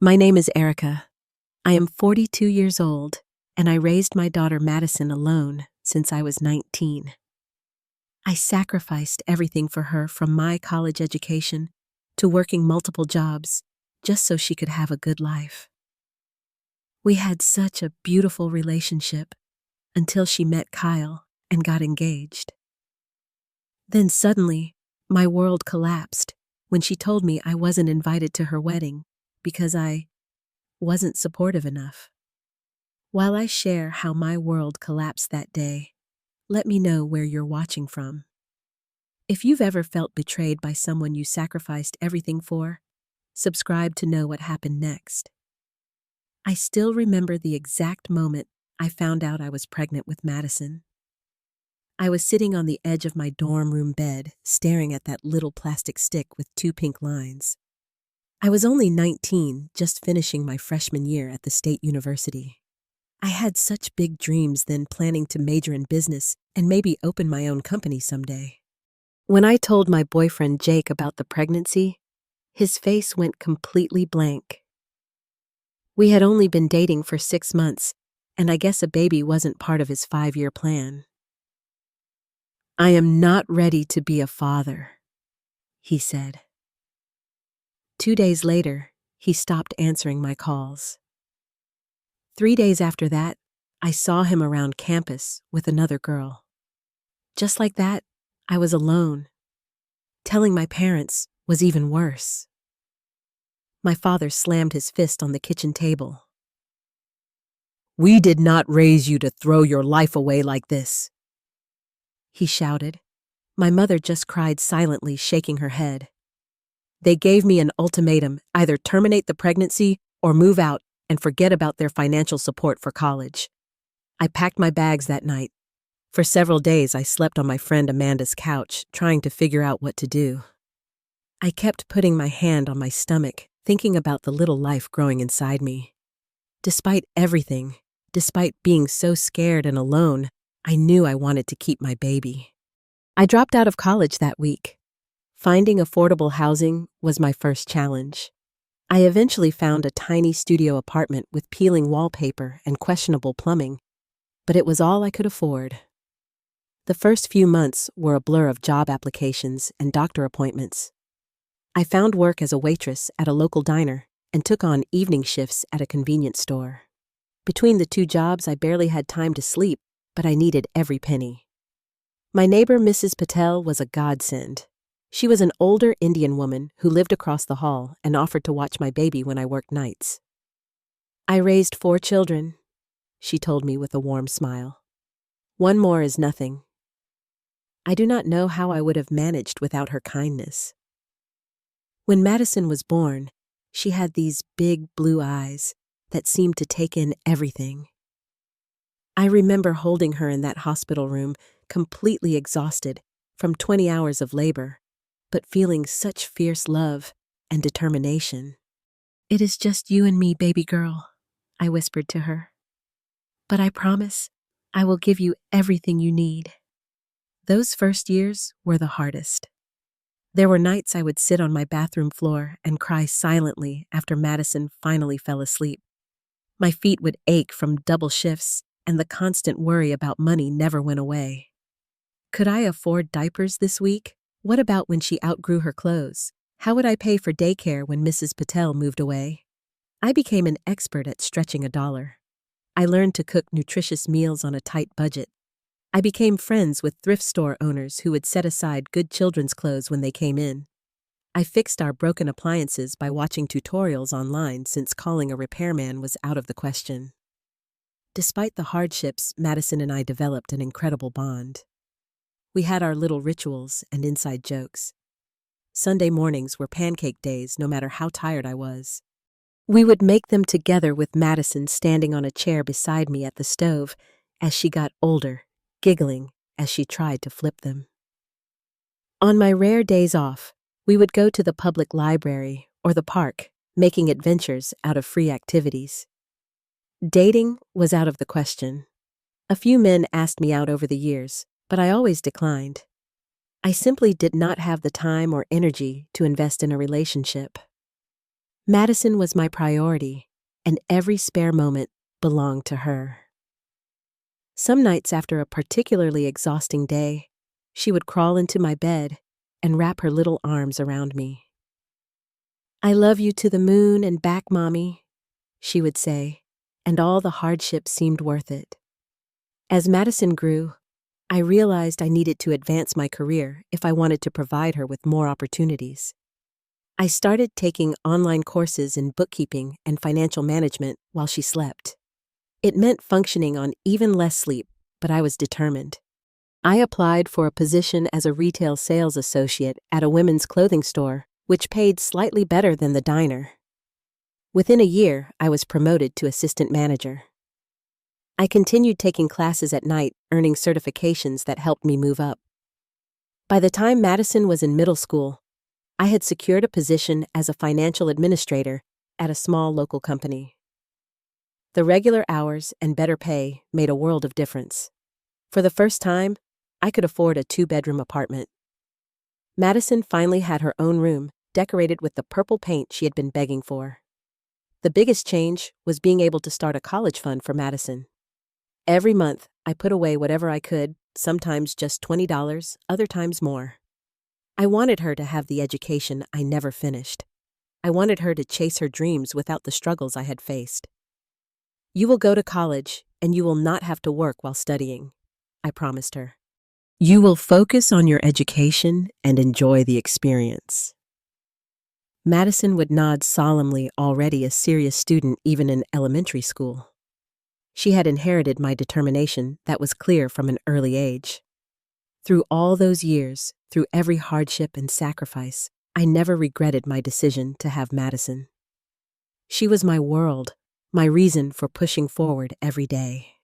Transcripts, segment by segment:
My name is Erica. I am 42 years old, and I raised my daughter Madison alone since I was 19. I sacrificed everything for her, from my college education to working multiple jobs, just so she could have a good life. We had such a beautiful relationship until she met Kyle and got engaged. Then suddenly, my world collapsed when she told me I wasn't invited to her wedding because I wasn't supportive enough. While I share how my world collapsed that day, let me know where you're watching from. If you've ever felt betrayed by someone you sacrificed everything for, subscribe to know what happened next. I still remember the exact moment I found out I was pregnant with Madison. I was sitting on the edge of my dorm room bed, staring at that little plastic stick with 2 pink lines. I was only 19, just finishing my freshman year at the state university. I had such big dreams then, planning to major in business and maybe open my own company someday. When I told my boyfriend Jake about the pregnancy, his face went completely blank. We had only been dating for 6 months, and I guess a baby wasn't part of his 5-year plan. "I am not ready to be a father," he said. 2 days later, he stopped answering my calls. 3 days after that, I saw him around campus with another girl. Just like that, I was alone. Telling my parents was even worse. My father slammed his fist on the kitchen table. "We did not raise you to throw your life away like this," he shouted. My mother just cried silently, shaking her head. "They gave me an ultimatum: either terminate the pregnancy or move out and forget about their financial support for college." I packed my bags that night. For several days, I slept on my friend Amanda's couch, trying to figure out what to do. I kept putting my hand on my stomach, thinking about the little life growing inside me. Despite everything, despite being so scared and alone, I knew I wanted to keep my baby. I dropped out of college that week. Finding affordable housing was my first challenge. I eventually found a tiny studio apartment with peeling wallpaper and questionable plumbing, but it was all I could afford. The first few months were a blur of job applications and doctor appointments. I found work as a waitress at a local diner and took on evening shifts at a convenience store. Between the 2 jobs, I barely had time to sleep, but I needed every penny. My neighbor, Mrs. Patel, was a godsend. She was an older Indian woman who lived across the hall and offered to watch my baby when I worked nights. "I raised 4 children," she told me with a warm smile. "One more is nothing." I do not know how I would have managed without her kindness. When Madison was born, she had these big blue eyes that seemed to take in everything. I remember holding her in that hospital room, completely exhausted from 20 hours of labor, but feeling such fierce love and determination. "It is just you and me, baby girl," I whispered to her. "But I promise I will give you everything you need." Those first years were the hardest. There were nights I would sit on my bathroom floor and cry silently after Madison finally fell asleep. My feet would ache from double shifts, and the constant worry about money never went away. Could I afford diapers this week? What about when she outgrew her clothes? How would I pay for daycare when Mrs. Patel moved away? I became an expert at stretching $1. I learned to cook nutritious meals on a tight budget. I became friends with thrift store owners who would set aside good children's clothes when they came in. I fixed our broken appliances by watching tutorials online, since calling a repairman was out of the question. Despite the hardships, Madison and I developed an incredible bond. We had our little rituals and inside jokes. Sunday mornings were pancake days, no matter how tired I was. We would make them together, with Madison standing on a chair beside me at the stove as she got older, giggling as she tried to flip them. On my rare days off, we would go to the public library or the park, making adventures out of free activities. Dating was out of the question. A few men asked me out over the years, but I always declined. I simply did not have the time or energy to invest in a relationship. Madison was my priority, and every spare moment belonged to her. Some nights after a particularly exhausting day, she would crawl into my bed and wrap her little arms around me. "I love you to the moon and back, Mommy," she would say, and all the hardship seemed worth it. As Madison grew, I realized I needed to advance my career if I wanted to provide her with more opportunities. I started taking online courses in bookkeeping and financial management while she slept. It meant functioning on even less sleep, but I was determined. I applied for a position as a retail sales associate at a women's clothing store, which paid slightly better than the diner. Within a year, I was promoted to assistant manager. I continued taking classes at night, earning certifications that helped me move up. By the time Madison was in middle school, I had secured a position as a financial administrator at a small local company. The regular hours and better pay made a world of difference. For the first time, I could afford a 2-bedroom apartment. Madison finally had her own room, decorated with the purple paint she had been begging for. The biggest change was being able to start a college fund for Madison. Every month, I put away whatever I could, sometimes just $20, other times more. I wanted her to have the education I never finished. I wanted her to chase her dreams without the struggles I had faced. "You will go to college, and you will not have to work while studying," I promised her. "You will focus on your education and enjoy the experience." Madison would nod solemnly, already a serious student even in elementary school. She had inherited my determination that was clear from an early age. Through all those years, through every hardship and sacrifice, I never regretted my decision to have Madison. She was my world, my reason for pushing forward every day.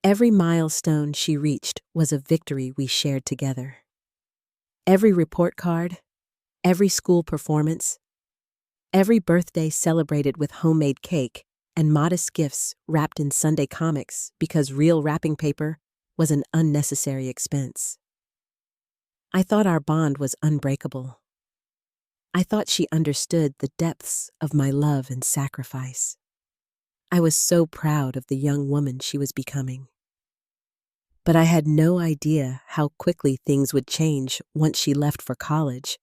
Every milestone she reached was a victory we shared together. Every report card, every school performance, every birthday celebrated with homemade cake and modest gifts wrapped in Sunday comics because real wrapping paper was an unnecessary expense. I thought our bond was unbreakable. I thought she understood the depths of my love and sacrifice. I was so proud of the young woman she was becoming. But I had no idea how quickly things would change once she left for college,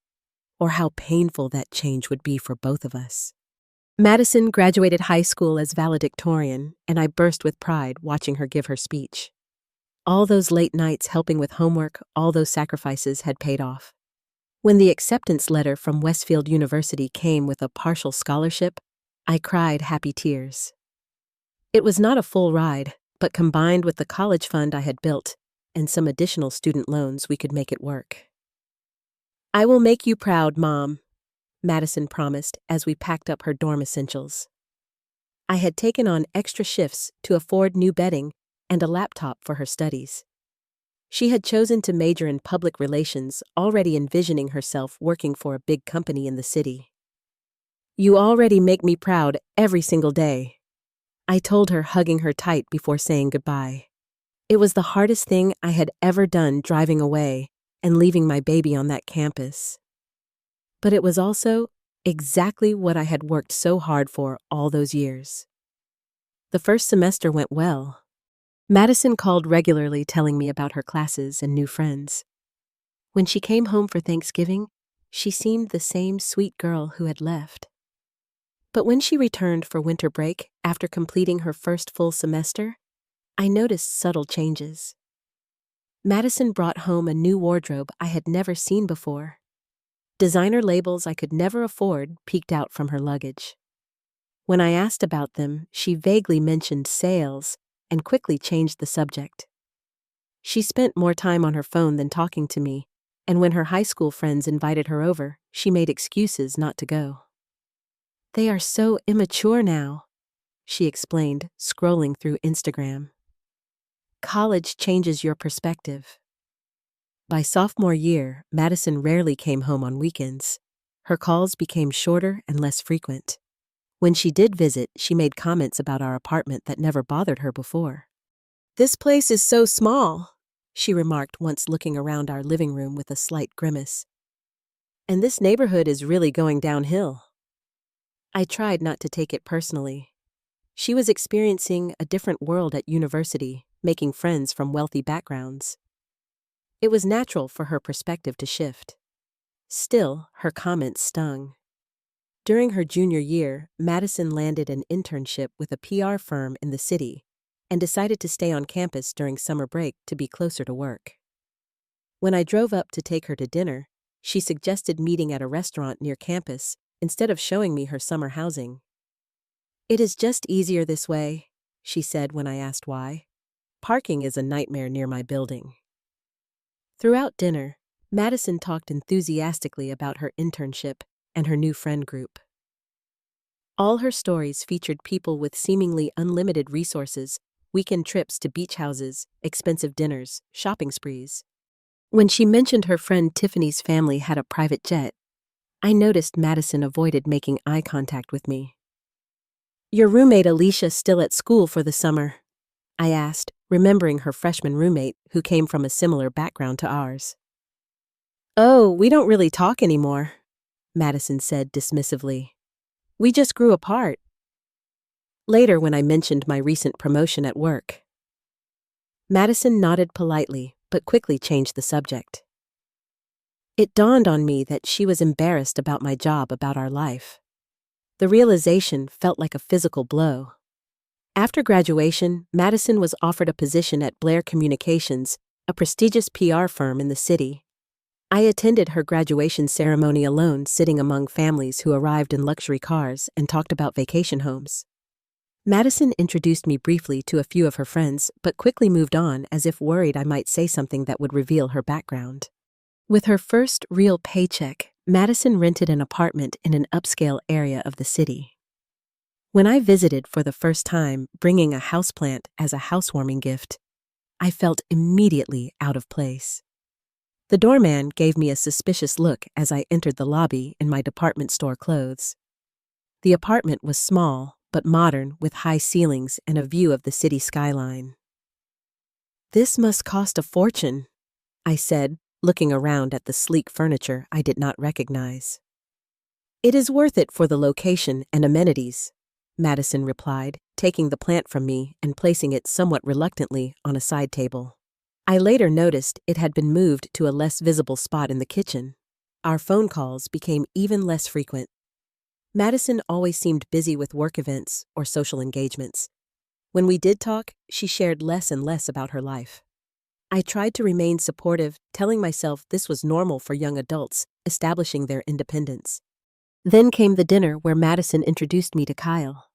or how painful that change would be for both of us. Madison graduated high school as valedictorian, and I burst with pride watching her give her speech. All those late nights helping with homework, all those sacrifices had paid off. When the acceptance letter from Westfield University came with a partial scholarship, I cried happy tears. It was not a full ride, but combined with the college fund I had built and some additional student loans, we could make it work. "I will make you proud, Mom," Madison promised as we packed up her dorm essentials. I had taken on extra shifts to afford new bedding and a laptop for her studies. She had chosen to major in public relations, already envisioning herself working for a big company in the city. "You already make me proud every single day," I told her, hugging her tight before saying goodbye. It was the hardest thing I had ever done, driving away and leaving my baby on that campus. But it was also exactly what I had worked so hard for all those years. The first semester went well. Madison called regularly, telling me about her classes and new friends. When she came home for Thanksgiving, she seemed the same sweet girl who had left. But when she returned for winter break after completing her first full semester, I noticed subtle changes. Madison brought home a new wardrobe I had never seen before. Designer labels I could never afford peeked out from her luggage. When I asked about them, she vaguely mentioned sales and quickly changed the subject. She spent more time on her phone than talking to me, and when her high school friends invited her over, she made excuses not to go. "They are so immature now," she explained, scrolling through Instagram. "College changes your perspective." By sophomore year, Madison rarely came home on weekends. Her calls became shorter and less frequent. When she did visit, she made comments about our apartment that never bothered her before. "This place is so small," she remarked once, looking around our living room with a slight grimace. "And this neighborhood is really going downhill." I tried not to take it personally. She was experiencing a different world at university, making friends from wealthy backgrounds. It was natural for her perspective to shift. Still, her comments stung. During her junior year, Madison landed an internship with a PR firm in the city and decided to stay on campus during summer break to be closer to work. When I drove up to take her to dinner, she suggested meeting at a restaurant near campus instead of showing me her summer housing. "It is just easier this way," she said when I asked why. "Parking is a nightmare near my building." Throughout dinner, Madison talked enthusiastically about her internship and her new friend group. All her stories featured people with seemingly unlimited resources, weekend trips to beach houses, expensive dinners, shopping sprees. When she mentioned her friend Tiffany's family had a private jet, I noticed Madison avoided making eye contact with me. "Your roommate Alicia still at school for the summer?" I asked, remembering her freshman roommate who came from a similar background to ours. "Oh, we don't really talk anymore," Madison said dismissively. "We just grew apart." Later, when I mentioned my recent promotion at work, Madison nodded politely, but quickly changed the subject. It dawned on me that she was embarrassed about my job, about our life. The realization felt like a physical blow. After graduation, Madison was offered a position at Blair Communications, a prestigious PR firm in the city. I attended her graduation ceremony alone, sitting among families who arrived in luxury cars and talked about vacation homes. Madison introduced me briefly to a few of her friends, but quickly moved on as if worried I might say something that would reveal her background. With her first real paycheck, Madison rented an apartment in an upscale area of the city. When I visited for the first time, bringing a houseplant as a housewarming gift, I felt immediately out of place. The doorman gave me a suspicious look as I entered the lobby in my department store clothes. The apartment was small, but modern, with high ceilings and a view of the city skyline. "This must cost a fortune," I said, looking around at the sleek furniture I did not recognize. "It is worth it for the location and amenities," Madison replied, taking the plant from me and placing it somewhat reluctantly on a side table. I later noticed it had been moved to a less visible spot in the kitchen. Our phone calls became even less frequent. Madison always seemed busy with work events or social engagements. When we did talk, she shared less and less about her life. I tried to remain supportive, telling myself this was normal for young adults, establishing their independence. Then came the dinner where Madison introduced me to Kyle.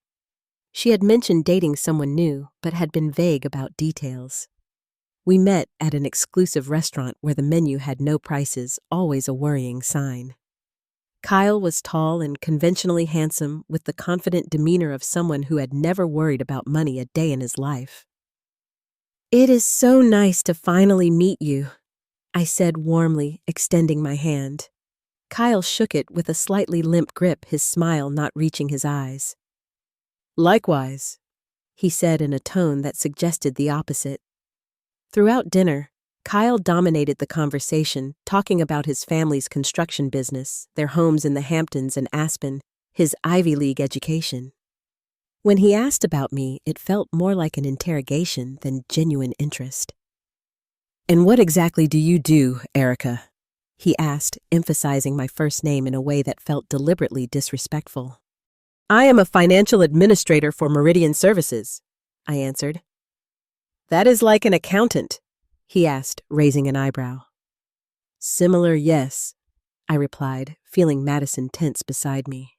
She had mentioned dating someone new, but had been vague about details. We met at an exclusive restaurant where the menu had no prices, always a worrying sign. Kyle was tall and conventionally handsome, with the confident demeanor of someone who had never worried about money a day in his life. "It is so nice to finally meet you," I said warmly, extending my hand. Kyle shook it with a slightly limp grip, his smile not reaching his eyes. "Likewise," he said in a tone that suggested the opposite. Throughout dinner, Kyle dominated the conversation, talking about his family's construction business, their homes in the Hamptons and Aspen, his Ivy League education. When he asked about me, it felt more like an interrogation than genuine interest. "And what exactly do you do, Erica?" he asked, emphasizing my first name in a way that felt deliberately disrespectful. "I am a financial administrator for Meridian Services," I answered. "That is like an accountant?" he asked, raising an eyebrow. "Similar, yes," I replied, feeling Madison tense beside me.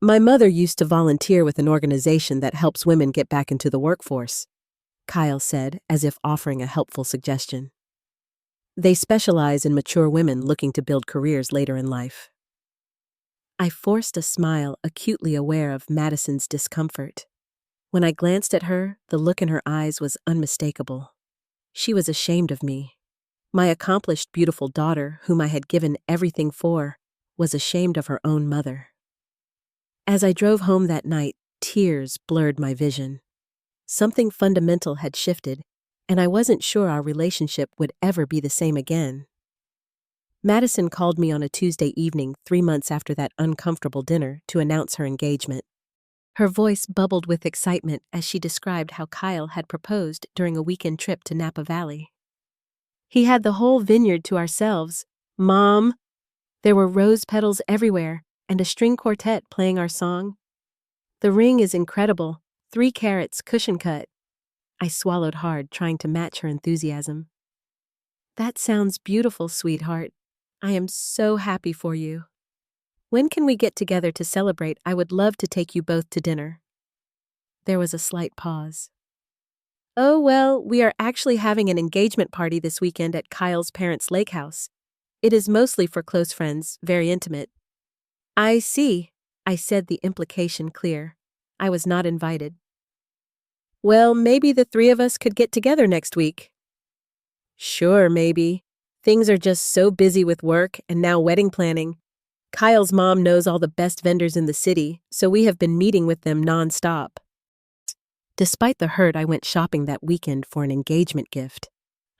"My mother used to volunteer with an organization that helps women get back into the workforce," Kyle said, as if offering a helpful suggestion. "They specialize in mature women looking to build careers later in life." I forced a smile, acutely aware of Madison's discomfort. When I glanced at her, the look in her eyes was unmistakable. She was ashamed of me. My accomplished, beautiful daughter, whom I had given everything for, was ashamed of her own mother. As I drove home that night, tears blurred my vision. Something fundamental had shifted, and I wasn't sure our relationship would ever be the same again. Madison called me on a Tuesday evening 3 months after that uncomfortable dinner to announce her engagement. Her voice bubbled with excitement as she described how Kyle had proposed during a weekend trip to Napa Valley. "He had the whole vineyard to ourselves, Mom. There were rose petals everywhere and a string quartet playing our song. The ring is incredible, 3 carats cushion cut." I swallowed hard, trying to match her enthusiasm. "That sounds beautiful, sweetheart. I am so happy for you. When can we get together to celebrate? I would love to take you both to dinner." There was a slight pause. "Oh, well, we are actually having an engagement party this weekend at Kyle's parents' lake house. It is mostly for close friends, very intimate." "I see," I said, the implication clear. I was not invited. "Well, maybe the 3 of us could get together next week." "Sure, maybe. Things are just so busy with work and now wedding planning. Kyle's mom knows all the best vendors in the city, so we have been meeting with them nonstop." Despite the hurt, I went shopping that weekend for an engagement gift.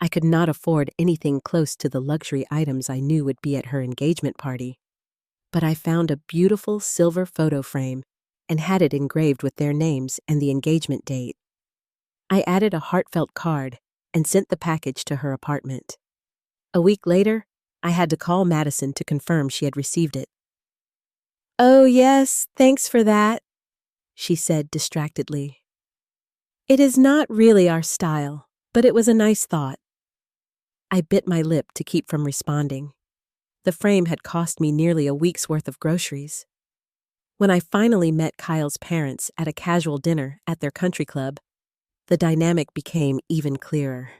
I could not afford anything close to the luxury items I knew would be at her engagement party. But I found a beautiful silver photo frame and had it engraved with their names and the engagement date. I added a heartfelt card and sent the package to her apartment. A week later, I had to call Madison to confirm she had received it. "Oh, yes, thanks for that," she said distractedly. "It is not really our style, but it was a nice thought." I bit my lip to keep from responding. The frame had cost me nearly a week's worth of groceries. When I finally met Kyle's parents at a casual dinner at their country club, the dynamic became even clearer.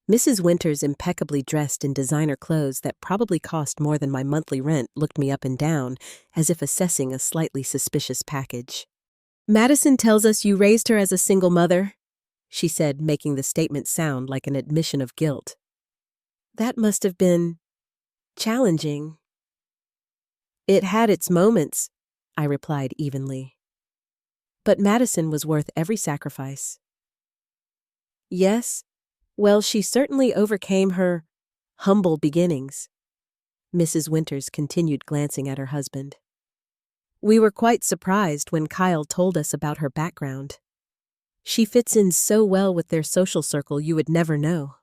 Mrs. Winters, impeccably dressed in designer clothes that probably cost more than my monthly rent, looked me up and down, as if assessing a slightly suspicious package. "Madison tells us you raised her as a single mother," she said, making the statement sound like an admission of guilt. "That must have been challenging." "It had its moments," I replied evenly. "But Madison was worth every sacrifice." "Yes, well, she certainly overcame her humble beginnings," Mrs. Winters continued, glancing at her husband. "We were quite surprised when Kyle told us about her background. She fits in so well with their social circle you would never know."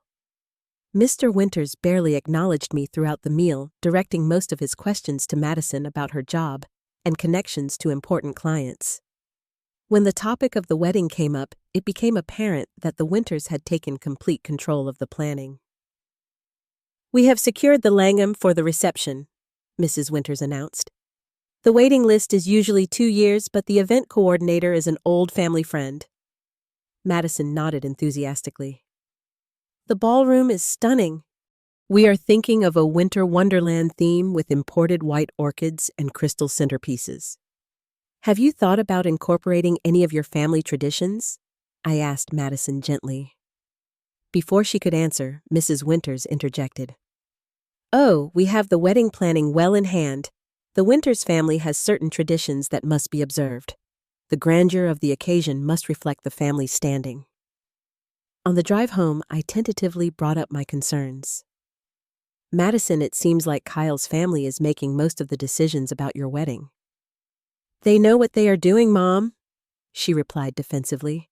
Mr. Winters barely acknowledged me throughout the meal, directing most of his questions to Madison about her job and connections to important clients. When the topic of the wedding came up, it became apparent that the Winters had taken complete control of the planning. "We have secured the Langham for the reception," Mrs. Winters announced. "The waiting list is usually 2 years, but the event coordinator is an old family friend." Madison nodded enthusiastically. "The ballroom is stunning. We are thinking of a winter wonderland theme with imported white orchids and crystal centerpieces. Have you thought about incorporating any of your family traditions?" I asked Madison gently. Before she could answer, Mrs. Winters interjected. "Oh, we have the wedding planning well in hand. The Winters family has certain traditions that must be observed. The grandeur of the occasion must reflect the family's standing." On the drive home, I tentatively brought up my concerns. "Madison, it seems like Kyle's family is making most of the decisions about your wedding." "They know what they are doing, Mom," she replied defensively,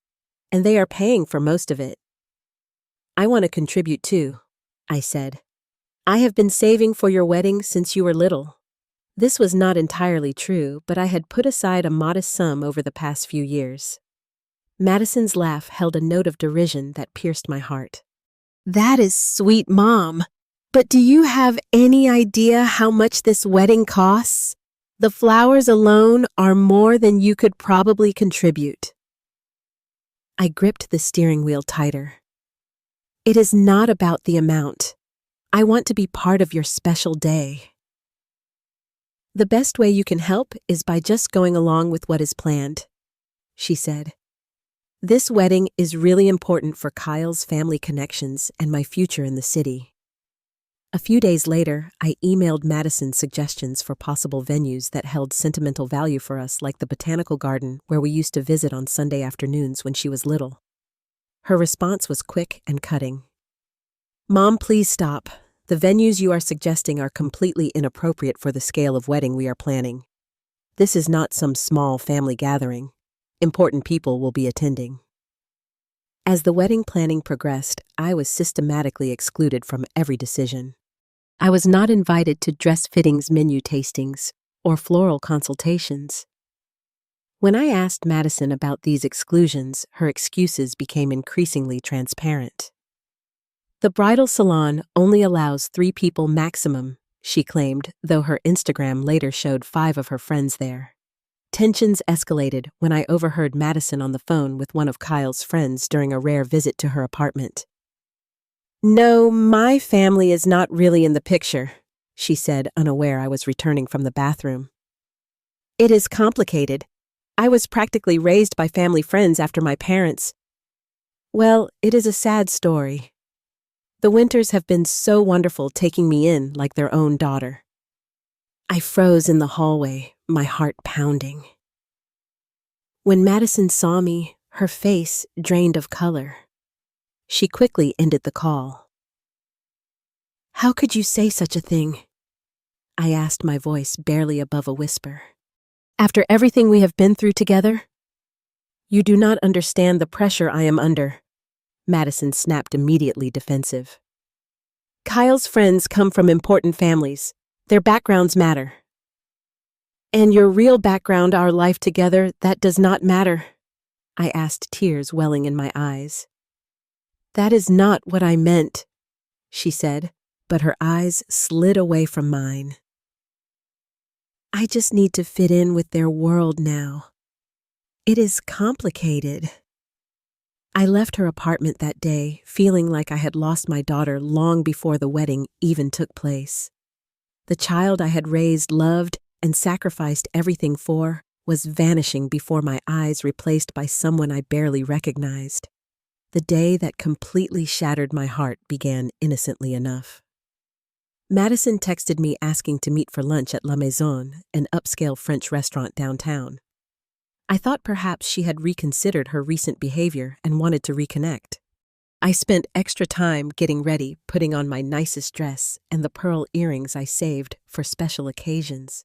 "and they are paying for most of it." "I want to contribute too," I said. "I have been saving for your wedding since you were little." This was not entirely true, but I had put aside a modest sum over the past few years. Madison's laugh held a note of derision that pierced my heart. "That is sweet, Mom. But do you have any idea how much this wedding costs? The flowers alone are more than you could probably contribute." I gripped the steering wheel tighter. "It is not about the amount. I want to be part of your special day." "The best way you can help is by just going along with what is planned," she said. "This wedding is really important for Kyle's family connections and my future in the city." A few days later, I emailed Madison suggestions for possible venues that held sentimental value for us, like the botanical garden where we used to visit on Sunday afternoons when she was little. Her response was quick and cutting. "Mom, please stop. The venues you are suggesting are completely inappropriate for the scale of wedding we are planning. This is not some small family gathering. Important people will be attending. As the wedding planning progressed, I was systematically excluded from every decision. I was not invited to dress fittings menu tastings or floral consultations. When I asked Madison about these exclusions, her excuses became increasingly transparent. The bridal salon only allows 3 people maximum, she claimed, though her Instagram later showed 5 of her friends there. Tensions escalated when I overheard Madison on the phone with one of Kyle's friends during a rare visit to her apartment. "No, my family is not really in the picture," she said, unaware I was returning from the bathroom. "It is complicated. I was practically raised by family friends after my parents. Well, it is a sad story. The Winters have been so wonderful taking me in like their own daughter." I froze in the hallway, my heart pounding. When Madison saw me, her face drained of color. She quickly ended the call. "How could you say such a thing?" I asked, my voice barely above a whisper. "After everything we have been through together?" "You do not understand the pressure I am under," Madison snapped, immediately defensive. "Kyle's friends come from important families. Their backgrounds matter. And your real background, our life together, that does not matter," I asked, tears welling in my eyes. "That is not what I meant," she said, but her eyes slid away from mine. "I just need to fit in with their world now. It is complicated." I left her apartment that day, feeling like I had lost my daughter long before the wedding even took place. The child I had raised, loved, and sacrificed everything for was vanishing before my eyes, replaced by someone I barely recognized. The day that completely shattered my heart began innocently enough. Madison texted me asking to meet for lunch at La Maison, an upscale French restaurant downtown. I thought perhaps she had reconsidered her recent behavior and wanted to reconnect. I spent extra time getting ready, putting on my nicest dress and the pearl earrings I saved for special occasions.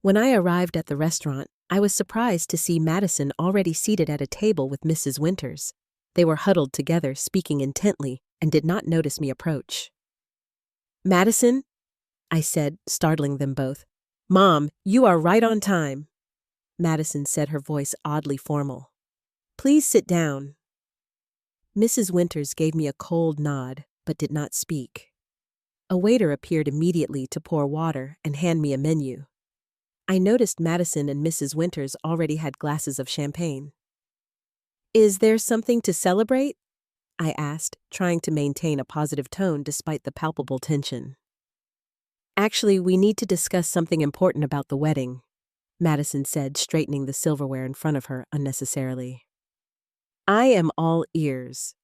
When I arrived at the restaurant, I was surprised to see Madison already seated at a table with Mrs. Winters. They were huddled together, speaking intently, and did not notice me approach. "Madison," I said, startling them both. "Mom, you are right on time." Madison said, her voice oddly formal. "Please sit down." Mrs. Winters gave me a cold nod, but did not speak. A waiter appeared immediately to pour water and hand me a menu. I noticed Madison and Mrs. Winters already had glasses of champagne. "Is there something to celebrate?" I asked, trying to maintain a positive tone despite the palpable tension. "Actually, we need to discuss something important about the wedding," Madison said, straightening the silverware in front of her unnecessarily. "I am all ears,"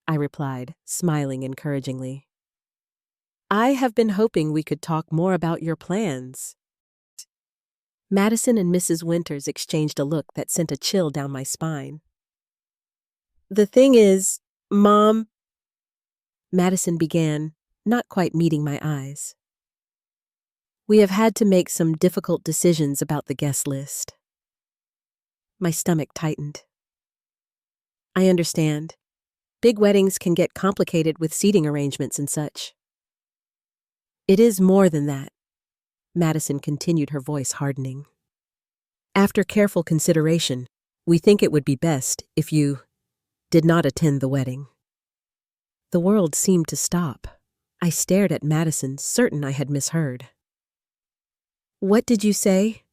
I replied, smiling encouragingly. "I have been hoping we could talk more about your plans." Madison and Mrs. Winters exchanged a look that sent a chill down my spine. "The thing is, Mom," Madison began, not quite meeting my eyes. "We have had to make some difficult decisions about the guest list." My stomach tightened. "I understand. Big weddings can get complicated with seating arrangements and such." "It is more than that," Madison continued, her voice hardening. "After careful consideration, we think it would be best if you did not attend the wedding." The world seemed to stop. I stared at Madison, certain I had misheard. "What did you say?"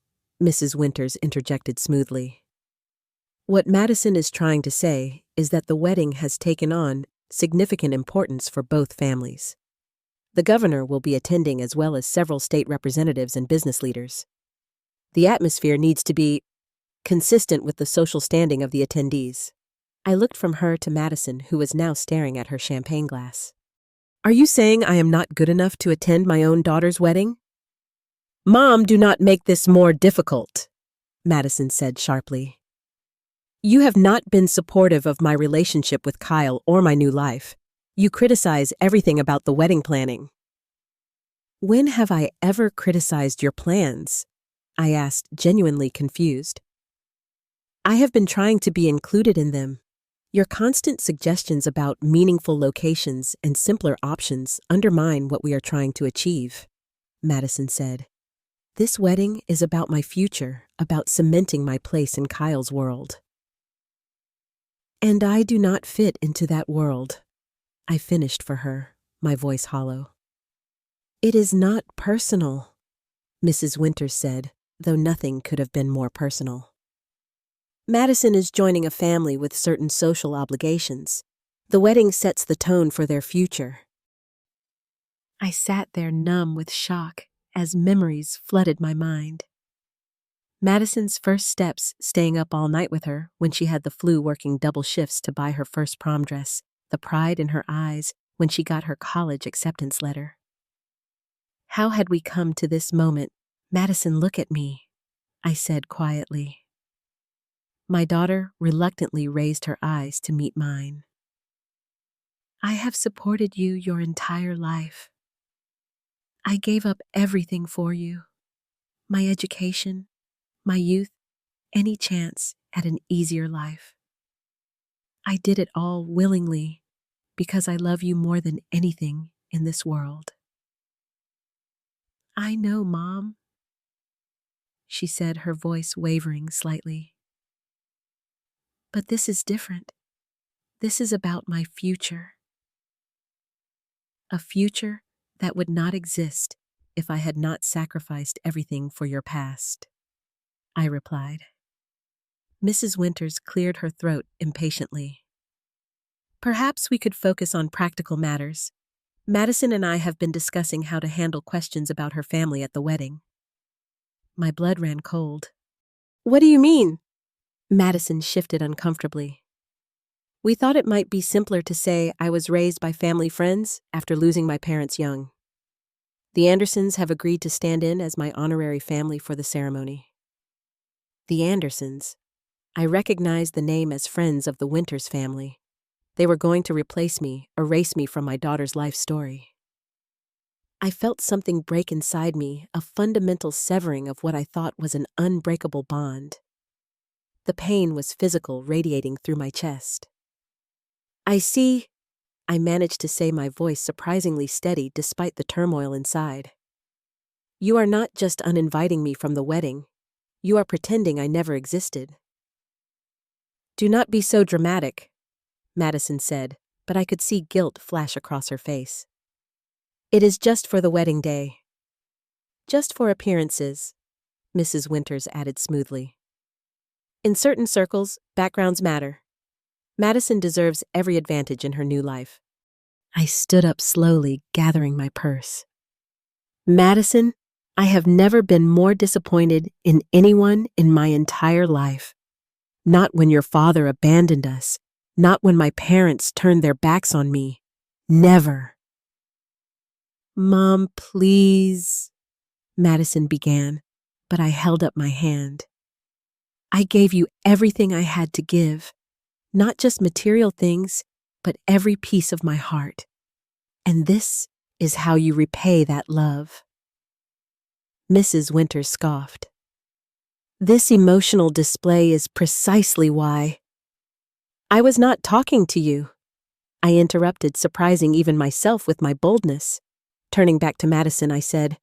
Mrs. Winters interjected smoothly. "What Madison is trying to say is that the wedding has taken on significant importance for both families. The governor will be attending, as well as several state representatives and business leaders. The atmosphere needs to be consistent with the social standing of the attendees." I looked from her to Madison, who was now staring at her champagne glass. "Are you saying I am not good enough to attend my own daughter's wedding?" "Mom, do not make this more difficult," Madison said sharply. "You have not been supportive of my relationship with Kyle or my new life. You criticize everything about the wedding planning. When have I ever criticized your plans? I asked, genuinely confused. I have been trying to be included in them. Your constant suggestions about meaningful locations and simpler options undermine what we are trying to achieve, Madison said. This wedding is about my future, about cementing my place in Kyle's world. And I do not fit into that world, I finished for her, my voice hollow. It is not personal, Mrs. Winters said, though nothing could have been more personal. Madison is joining a family with certain social obligations. The wedding sets the tone for their future. I sat there numb with shock as memories flooded my mind. Madison's first steps staying up all night with her when she had the flu, working double shifts to buy her first prom dress, the pride in her eyes when she got her college acceptance letter. How had we come to this moment? Madison, look at me, I said quietly. My daughter reluctantly raised her eyes to meet mine. I have supported you your entire life. I gave up everything for you. My education, my youth, any chance at an easier life. I did it all willingly because I love you more than anything in this world. I know, Mom, she said, her voice wavering slightly. But this is different. This is about my future. A future that would not exist if I had not sacrificed everything for your past, I replied. Mrs. Winters cleared her throat impatiently. Perhaps we could focus on practical matters. Madison and I have been discussing how to handle questions about her family at the wedding. My blood ran cold. What do you mean? Madison shifted uncomfortably. We thought it might be simpler to say I was raised by family friends after losing my parents young. The Andersons have agreed to stand in as my honorary family for the ceremony. The Andersons. I recognized the name as friends of the Winters family. They were going to replace me, erase me from my daughter's life story. I felt something break inside me, a fundamental severing of what I thought was an unbreakable bond. The pain was physical, radiating through my chest. I see, I managed to say, my voice surprisingly steady despite the turmoil inside. You are not just uninviting me from the wedding. You are pretending I never existed. Do not be so dramatic, Madison said, but I could see guilt flash across her face. It is just for the wedding day. Just for appearances, Mrs. Winters added smoothly. In certain circles, backgrounds matter. Madison deserves every advantage in her new life. I stood up slowly, gathering my purse. Madison, I have never been more disappointed in anyone in my entire life. Not when your father abandoned us. Not when my parents turned their backs on me. Never. Mom, please, Madison began, but I held up my hand. I gave you everything I had to give, not just material things, but every piece of my heart. And this is how you repay that love. Mrs. Winters scoffed. This emotional display is precisely why. I was not talking to you, I interrupted, surprising even myself with my boldness. Turning back to Madison, I said,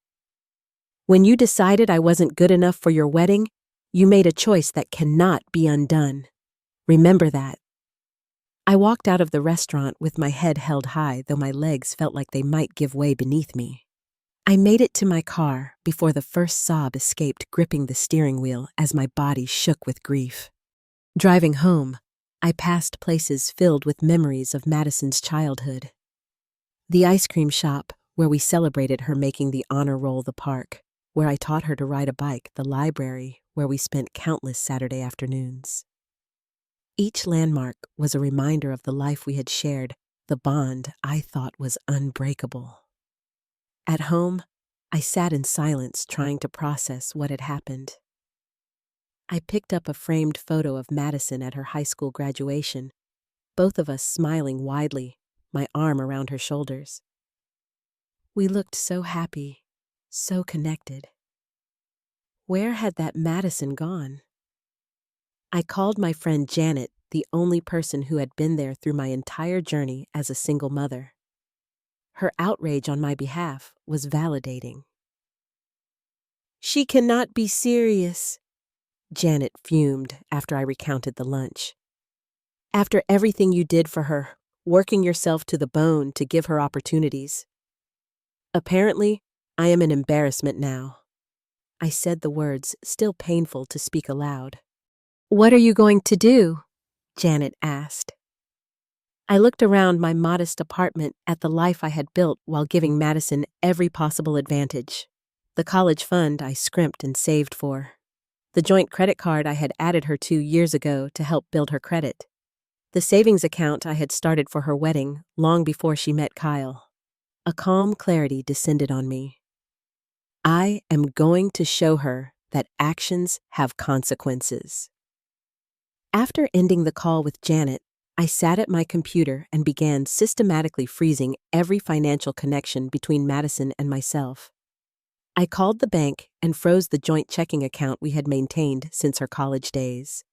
when you decided I wasn't good enough for your wedding, you made a choice that cannot be undone. Remember that. I walked out of the restaurant with my head held high, though my legs felt like they might give way beneath me. I made it to my car before the first sob escaped, gripping the steering wheel as my body shook with grief. Driving home, I passed places filled with memories of Madison's childhood. The ice cream shop, where we celebrated her making the honor roll, the park, where I taught her to ride a bike, the library, where we spent countless Saturday afternoons. Each landmark was a reminder of the life we had shared, the bond I thought was unbreakable. At home, I sat in silence, trying to process what had happened. I picked up a framed photo of Madison at her high school graduation, both of us smiling widely, my arm around her shoulders. We looked so happy, so connected. Where had that Madison gone? I called my friend Janet, the only person who had been there through my entire journey as a single mother. Her outrage on my behalf was validating. "She cannot be serious," Janet fumed after I recounted the lunch. "After everything you did for her, working yourself to the bone to give her opportunities. Apparently, I am an embarrassment now." I said the words, still painful to speak aloud. "What are you going to do?" Janet asked. I looked around my modest apartment at the life I had built while giving Madison every possible advantage. The college fund I scrimped and saved for. The joint credit card I had added her to years ago to help build her credit. The savings account I had started for her wedding long before she met Kyle. A calm clarity descended on me. I am going to show her that actions have consequences. After ending the call with Janet, I sat at my computer and began systematically freezing every financial connection between Madison and myself. I called the bank and froze the joint checking account we had maintained since her college days.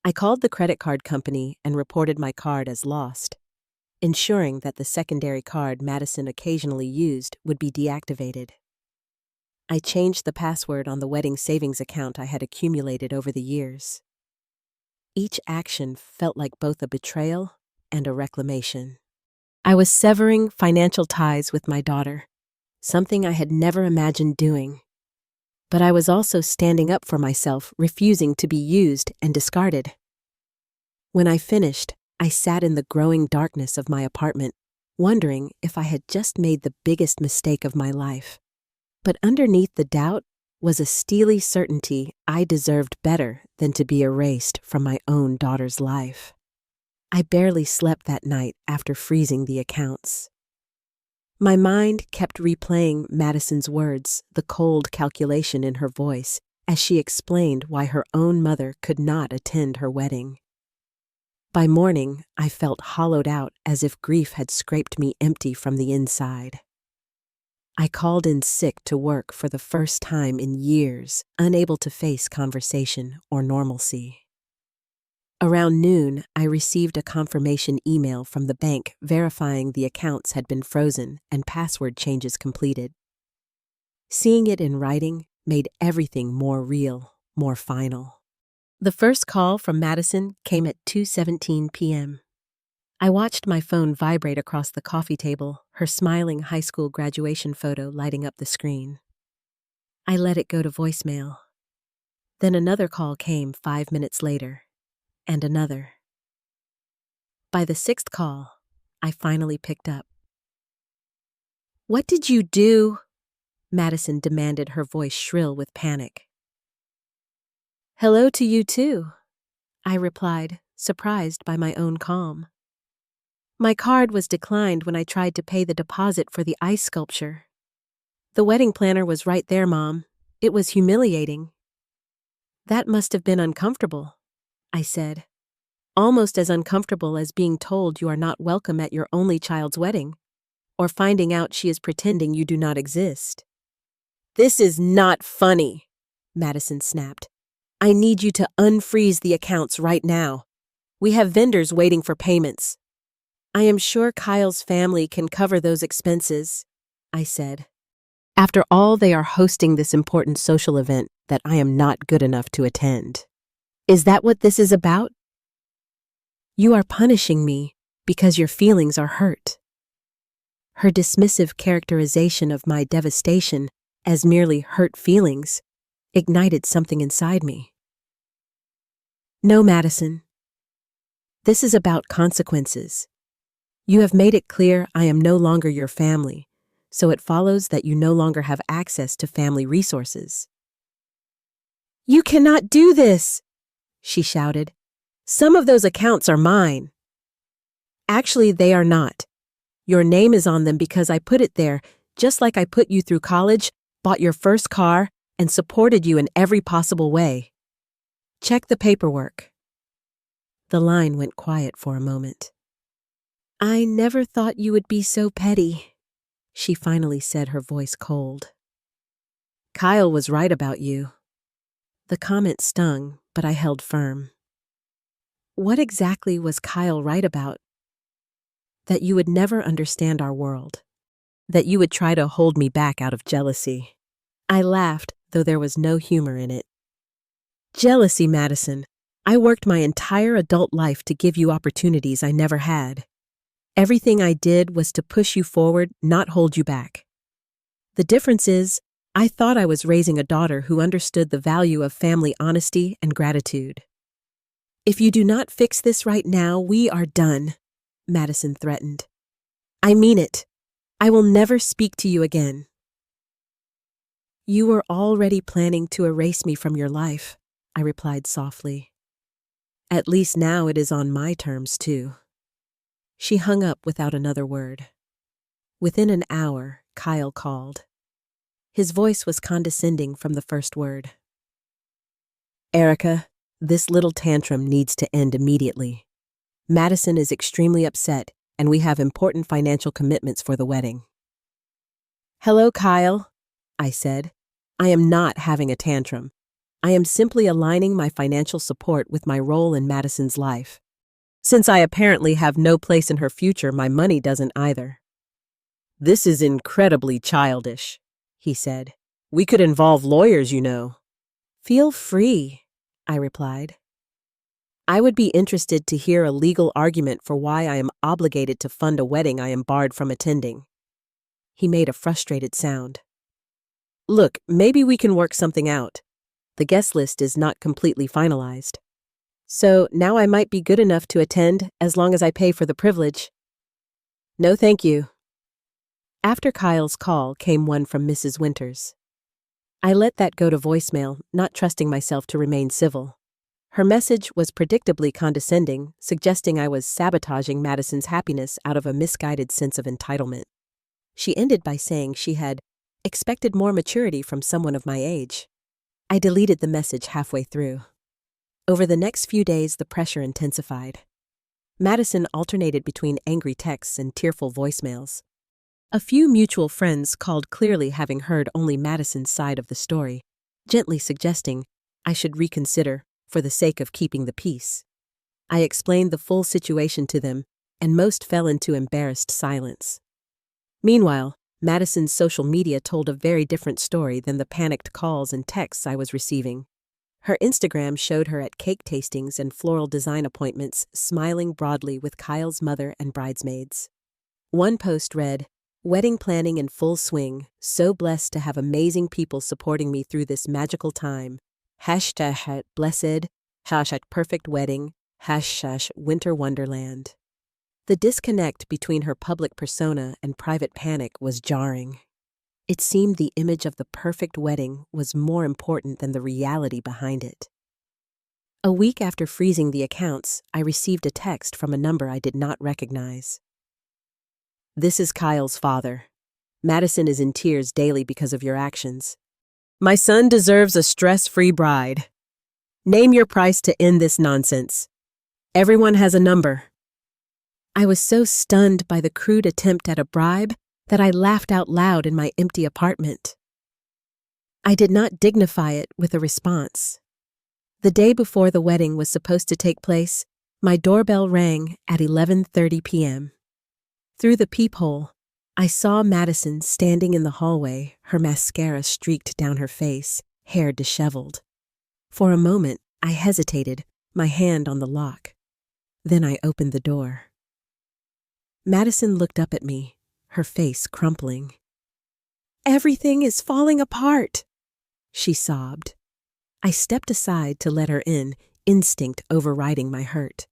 I called the credit card company and reported my card as lost, ensuring that the secondary card Madison occasionally used would be deactivated. I changed the password on the wedding savings account I had accumulated over the years. Each action felt like both a betrayal and a reclamation. I was severing financial ties with my daughter, something I had never imagined doing. But I was also standing up for myself, refusing to be used and discarded. When I finished, I sat in the growing darkness of my apartment, wondering if I had just made the biggest mistake of my life. But underneath the doubt was a steely certainty I deserved better than to be erased from my own daughter's life. I barely slept that night after freezing the accounts. My mind kept replaying Madison's words, the cold calculation in her voice, as she explained why her own mother could not attend her wedding. By morning, I felt hollowed out as if grief had scraped me empty from the inside. I called in sick to work for the first time in years, unable to face conversation or normalcy. Around noon, I received a confirmation email from the bank verifying the accounts had been frozen and password changes completed. Seeing it in writing made everything more real, more final. The first call from Madison came at 2:17 p.m. I watched my phone vibrate across the coffee table, her smiling high school graduation photo lighting up the screen. I let it go to voicemail. Then another call came 5 minutes later, and another. By the sixth call, I finally picked up. "What did you do?" Madison demanded, her voice shrill with panic. "Hello to you too," I replied, surprised by my own calm. "My card was declined when I tried to pay the deposit for the ice sculpture. The wedding planner was right there, Mom. It was humiliating." "That must have been uncomfortable," I said. "Almost as uncomfortable as being told you are not welcome at your only child's wedding, or finding out she is pretending you do not exist." "This is not funny," Madison snapped. "I need you to unfreeze the accounts right now. We have vendors waiting for payments." "I am sure Kyle's family can cover those expenses," I said. "After all, they are hosting this important social event that I am not good enough to attend. Is that what this is about? You are punishing me because your feelings are hurt." Her dismissive characterization of my devastation as merely hurt feelings ignited something inside me. "No, Madison. This is about consequences. You have made it clear I am no longer your family, so it follows that you no longer have access to family resources." "You cannot do this," she shouted. "Some of those accounts are mine." "Actually, they are not. Your name is on them because I put it there, just like I put you through college, bought your first car, and supported you in every possible way. Check the paperwork." The line went quiet for a moment. "I never thought you would be so petty," she finally said, her voice cold. Kyle was right about you. The comment stung, but I held firm. What exactly was Kyle right about? That you would never understand our world. That you would try to hold me back out of jealousy. I laughed, though there was no humor in it. Jealousy, Madison. I worked my entire adult life to give you opportunities I never had. Everything I did was to push you forward, not hold you back. The difference is, I thought I was raising a daughter who understood the value of family honesty and gratitude. If you do not fix this right now, we are done, Madison threatened. I mean it. I will never speak to you again. You were already planning to erase me from your life, I replied softly. At least now it is on my terms, too. She hung up without another word. Within an hour, Kyle called. His voice was condescending from the first word. Erica, this little tantrum needs to end immediately. Madison is extremely upset, and we have important financial commitments for the wedding. Hello, Kyle, I said. I am not having a tantrum. I am simply aligning my financial support with my role in Madison's life. Since I apparently have no place in her future, my money doesn't either. This is incredibly childish, he said. We could involve lawyers, you know. Feel free, I replied. I would be interested to hear a legal argument for why I am obligated to fund a wedding I am barred from attending. He made a frustrated sound. Look, maybe we can work something out. The guest list is not completely finalized. So now I might be good enough to attend as long as I pay for the privilege. No, thank you. After Kyle's call came one from Mrs. Winters. I let that go to voicemail, not trusting myself to remain civil. Her message was predictably condescending, suggesting I was sabotaging Madison's happiness out of a misguided sense of entitlement. She ended by saying she had expected more maturity from someone of my age. I deleted the message halfway through. Over the next few days, the pressure intensified. Madison alternated between angry texts and tearful voicemails. A few mutual friends called, clearly having heard only Madison's side of the story, gently suggesting I should reconsider for the sake of keeping the peace. I explained the full situation to them, and most fell into embarrassed silence. Meanwhile, Madison's social media told a very different story than the panicked calls and texts I was receiving. Her Instagram showed her at cake tastings and floral design appointments, smiling broadly with Kyle's mother and bridesmaids. One post read, "Wedding planning in full swing, so blessed to have amazing people supporting me through this magical time. # blessed, # perfect wedding, # winter wonderland." The disconnect between her public persona and private panic was jarring. It seemed the image of the perfect wedding was more important than the reality behind it. A week after freezing the accounts, I received a text from a number I did not recognize. This is Kyle's father. Madison is in tears daily because of your actions. My son deserves a stress-free bride. Name your price to end this nonsense. Everyone has a number. I was so stunned by the crude attempt at a bribe that I laughed out loud in my empty apartment. I did not dignify it with a response. The day before the wedding was supposed to take place, my doorbell rang at 11:30 p.m. Through the peephole, I saw Madison standing in the hallway, her mascara streaked down her face, hair disheveled. For a moment, I hesitated, my hand on the lock. Then I opened the door. Madison looked up at me, her face crumpling. Everything is falling apart, she sobbed. I stepped aside to let her in, instinct overriding my hurt.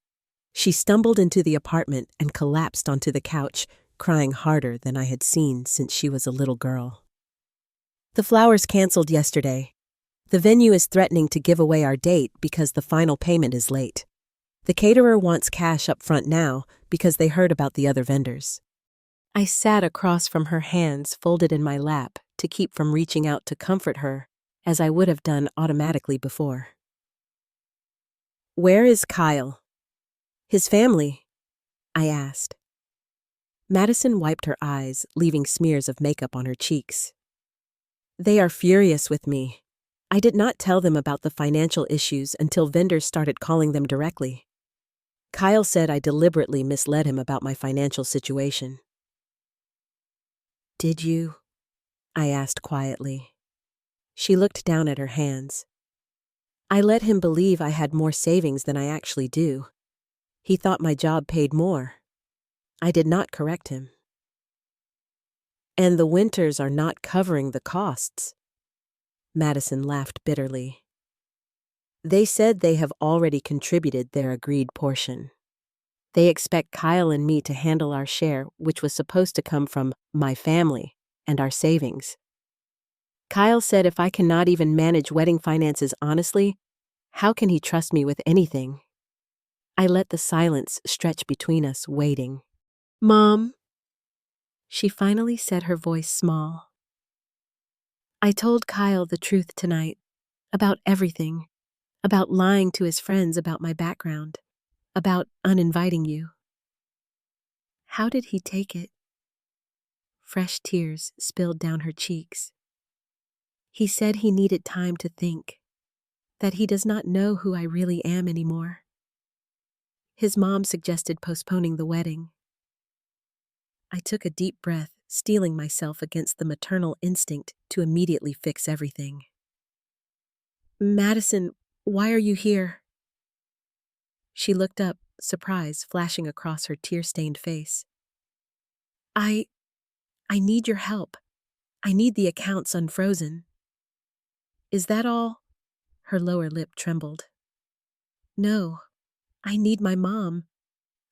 She stumbled into the apartment and collapsed onto the couch, crying harder than I had seen since she was a little girl. The flowers canceled yesterday. The venue is threatening to give away our date because the final payment is late. The caterer wants cash up front now because they heard about the other vendors. I sat across from her, hands folded in my lap to keep from reaching out to comfort her, as I would have done automatically before. Where is Kyle? His family? I asked. Madison wiped her eyes, leaving smears of makeup on her cheeks. They are furious with me. I did not tell them about the financial issues until vendors started calling them directly. Kyle said I deliberately misled him about my financial situation. Did you? I asked quietly. She looked down at her hands. I let him believe I had more savings than I actually do. He thought my job paid more. I did not correct him. And the winters are not covering the costs. Madison laughed bitterly. They said they have already contributed their agreed portion. They expect Kyle and me to handle our share, which was supposed to come from my family and our savings. Kyle said if I cannot even manage wedding finances honestly, how can he trust me with anything? I let the silence stretch between us, waiting. Mom, she finally said, her voice small. I told Kyle the truth tonight, about everything, about lying to his friends about my background, about uninviting you. How did he take it? Fresh tears spilled down her cheeks. He said he needed time to think, that he does not know who I really am anymore. His mom suggested postponing the wedding. I took a deep breath, steeling myself against the maternal instinct to immediately fix everything. Madison, why are you here? She looked up, surprise flashing across her tear-stained face. I need your help. I need the accounts unfrozen. Is that all? Her lower lip trembled. No, I need my mom.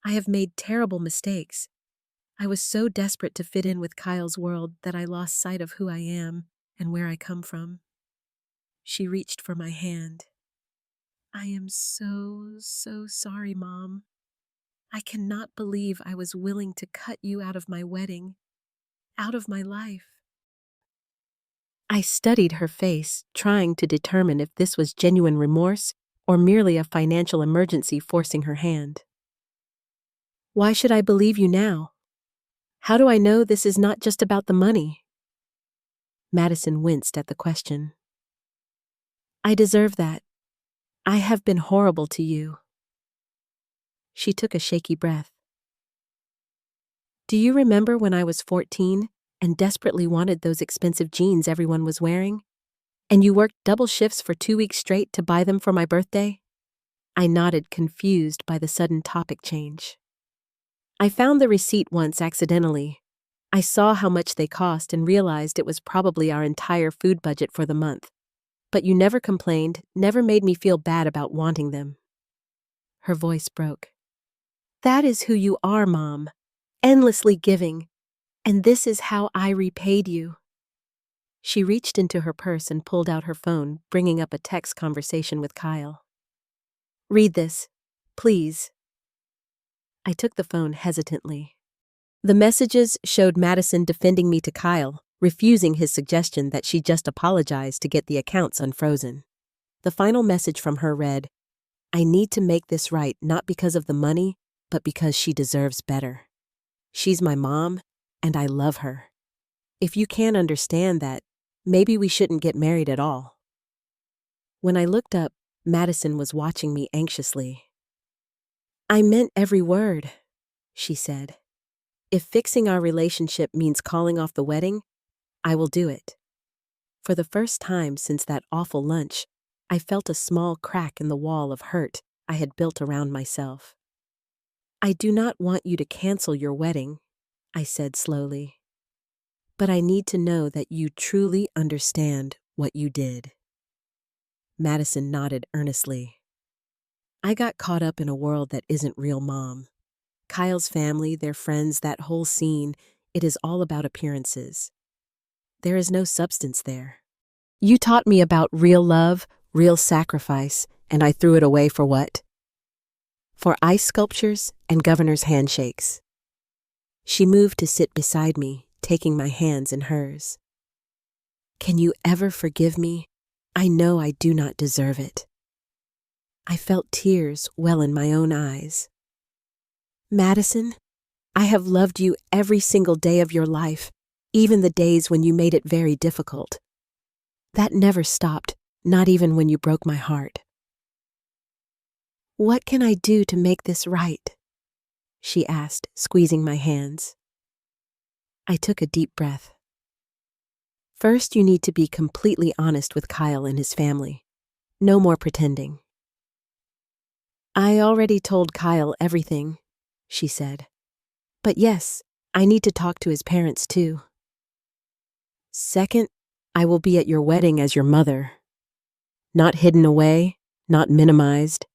I have made terrible mistakes. I was so desperate to fit in with Kyle's world that I lost sight of who I am and where I come from. She reached for my hand. I am so sorry, Mom. I cannot believe I was willing to cut you out of my wedding, out of my life. I studied her face, trying to determine if this was genuine remorse or merely a financial emergency forcing her hand. Why should I believe you now? How do I know this is not just about the money? Madison winced at the question. I deserve that. I have been horrible to you. She took a shaky breath. Do you remember when I was 14 and desperately wanted those expensive jeans everyone was wearing? And you worked double shifts for 2 weeks straight to buy them for my birthday? I nodded, confused by the sudden topic change. I found the receipt once accidentally. I saw how much they cost and realized it was probably our entire food budget for the month. But you never complained, never made me feel bad about wanting them. Her voice broke. That is who you are, Mom. Endlessly giving. And this is how I repaid you. She reached into her purse and pulled out her phone, bringing up a text conversation with Kyle. Read this, please. I took the phone hesitantly. The messages showed Madison defending me to Kyle, refusing his suggestion that she just apologize to get the accounts unfrozen. The final message from her read, I need to make this right not because of the money, but because she deserves better. She's my mom, and I love her. If you can't understand that, maybe we shouldn't get married at all. When I looked up, Madison was watching me anxiously. I meant every word, she said. If fixing our relationship means calling off the wedding, I will do it. For the first time since that awful lunch, I felt a small crack in the wall of hurt I had built around myself. I do not want you to cancel your wedding, I said slowly. But I need to know that you truly understand what you did. Madison nodded earnestly. I got caught up in a world that isn't real, Mom. Kyle's family, their friends, that whole scene, it is all about appearances. There is no substance there. You taught me about real love, real sacrifice, and I threw it away for what? For ice sculptures and governor's handshakes. She moved to sit beside me, taking my hands in hers. Can you ever forgive me? I know I do not deserve it. I felt tears well in my own eyes. Madison, I have loved you every single day of your life, even the days when you made it very difficult. That never stopped, not even when you broke my heart. What can I do to make this right? She asked, squeezing my hands. I took a deep breath. First, you need to be completely honest with Kyle and his family. No more pretending. I already told Kyle everything, she said. But yes, I need to talk to his parents too. Second, I will be at your wedding as your mother. Not hidden away, not minimized.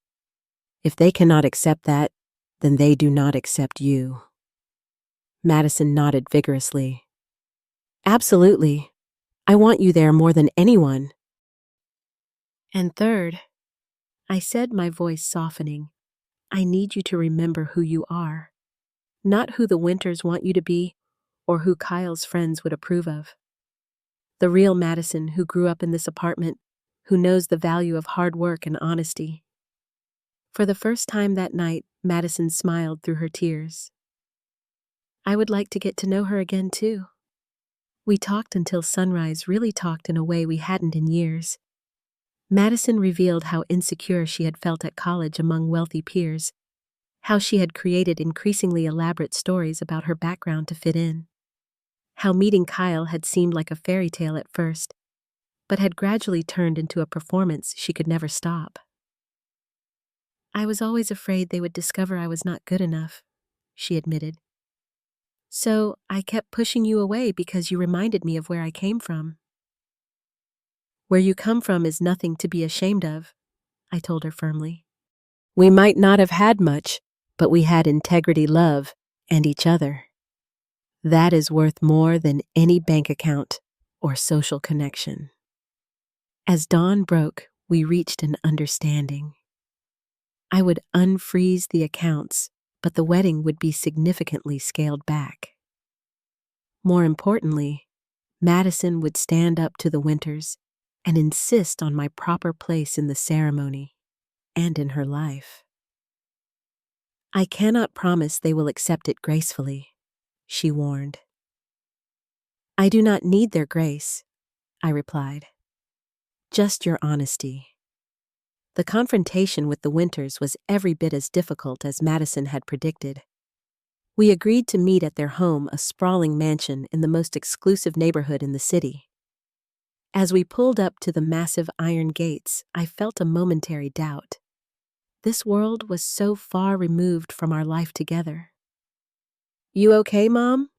If they cannot accept that, then they do not accept you. Madison nodded vigorously. Absolutely. I want you there more than anyone. And third, I said, my voice softening, I need you to remember who you are. Not who the Winters want you to be, or who Kyle's friends would approve of. The real Madison who grew up in this apartment, who knows the value of hard work and honesty. For the first time that night, Madison smiled through her tears. I would like to get to know her again too. We talked until sunrise, really talked in a way we hadn't in years. Madison revealed how insecure she had felt at college among wealthy peers, how she had created increasingly elaborate stories about her background to fit in, how meeting Kyle had seemed like a fairy tale at first, but had gradually turned into a performance she could never stop. I was always afraid they would discover I was not good enough, she admitted. So I kept pushing you away because you reminded me of where I came from. Where you come from is nothing to be ashamed of, I told her firmly. We might not have had much, but we had integrity, love, and each other. That is worth more than any bank account or social connection. As dawn broke, we reached an understanding. I would unfreeze the accounts, but the wedding would be significantly scaled back. More importantly, Madison would stand up to the Winters and insist on my proper place in the ceremony and in her life. I cannot promise they will accept it gracefully, she warned. I do not need their grace, I replied. Just your honesty. The confrontation with the Winters was every bit as difficult as Madison had predicted. We agreed to meet at their home, a sprawling mansion in the most exclusive neighborhood in the city. As we pulled up to the massive iron gates, I felt a momentary doubt. This world was so far removed from our life together. You okay, Mom?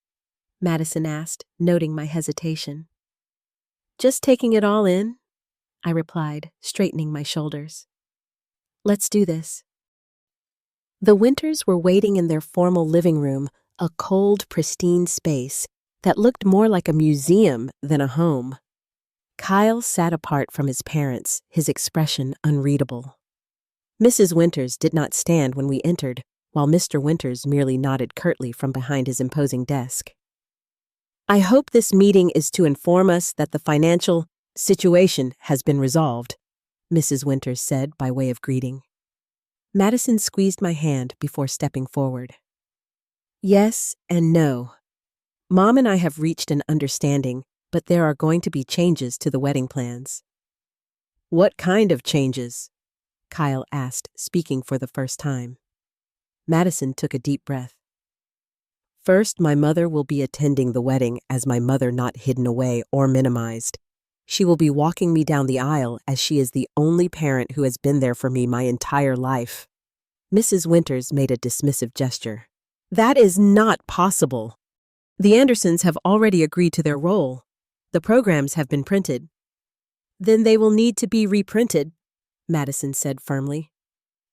Madison asked, noting my hesitation. Just taking it all in, I replied, straightening my shoulders. Let's do this. The Winters were waiting in their formal living room, a cold, pristine space that looked more like a museum than a home. Kyle sat apart from his parents, his expression unreadable. Mrs. Winters did not stand when we entered, while Mr. Winters merely nodded curtly from behind his imposing desk. I hope this meeting is to inform us that the financial situation has been resolved, Mrs. Winters said by way of greeting. Madison squeezed my hand before stepping forward. Yes and no. Mom and I have reached an understanding, but there are going to be changes to the wedding plans. What kind of changes? Kyle asked, speaking for the first time. Madison took a deep breath. First, my mother will be attending the wedding as my mother, not hidden away or minimized. She will be walking me down the aisle as she is the only parent who has been there for me my entire life. Mrs. Winters made a dismissive gesture. That is not possible. The Andersons have already agreed to their role. The programs have been printed. Then they will need to be reprinted, Madison said firmly.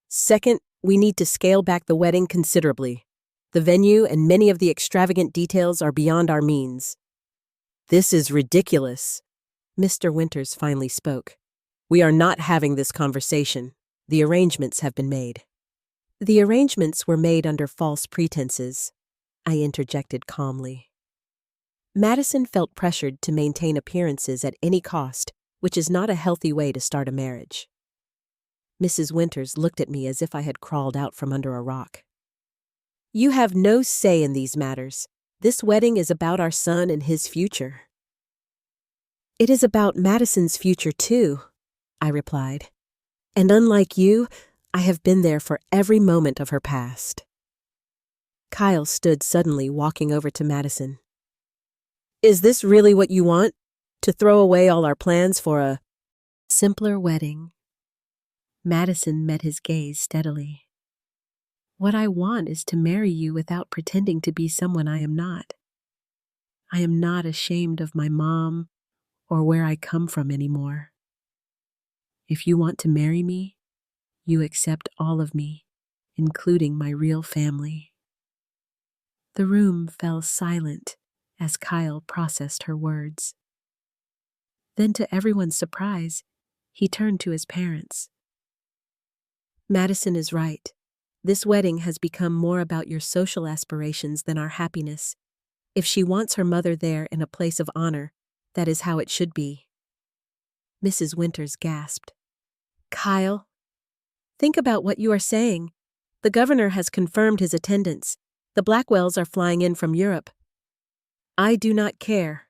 Second, we need to scale back the wedding considerably. The venue and many of the extravagant details are beyond our means. This is ridiculous. Mr. Winters finally spoke. We are not having this conversation. The arrangements have been made. The arrangements were made under false pretenses, I interjected calmly. Madison felt pressured to maintain appearances at any cost, which is not a healthy way to start a marriage. Mrs. Winters looked at me as if I had crawled out from under a rock. You have no say in these matters. This wedding is about our son and his future. It is about Madison's future too, I replied. And unlike you, I have been there for every moment of her past. Kyle stood suddenly, walking over to Madison. Is this really what you want? To throw away all our plans for a simpler wedding? Madison met his gaze steadily. What I want is to marry you without pretending to be someone I am not. I am not ashamed of my mom or where I come from anymore. If you want to marry me, you accept all of me, including my real family. The room fell silent as Kyle processed her words. Then, to everyone's surprise, he turned to his parents. Madison is right. This wedding has become more about your social aspirations than our happiness. If she wants her mother there in a place of honor, that is how it should be. Mrs. Winters gasped. Kyle, think about what you are saying. The governor has confirmed his attendance. The Blackwells are flying in from Europe. I do not care,